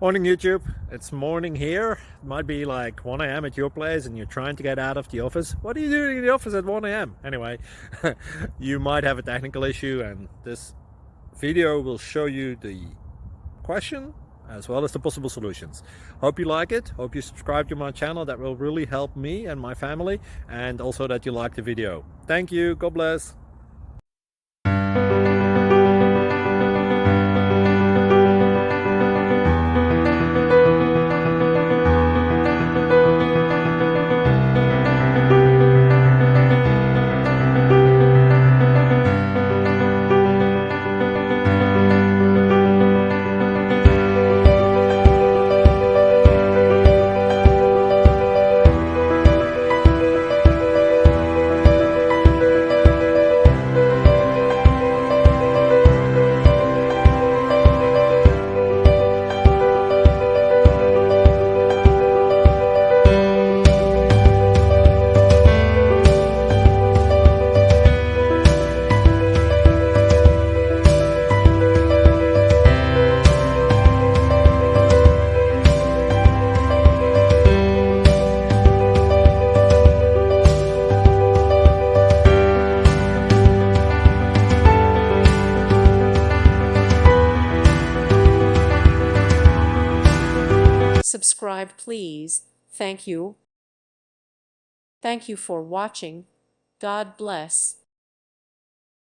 Morning YouTube, it's morning here. It might be like 1 a.m. at your place and you're trying to get out of the office. What are you doing in the office at 1 a.m.? Anyway, you might have a technical issue and this video will show you the question as well as the possible solutions. Hope you like it, hope you subscribe to my channel. That will really help me and my family, and also that you like the video. Thank you, God bless. Subscribe, please. Thank you. Thank you for watching. God bless.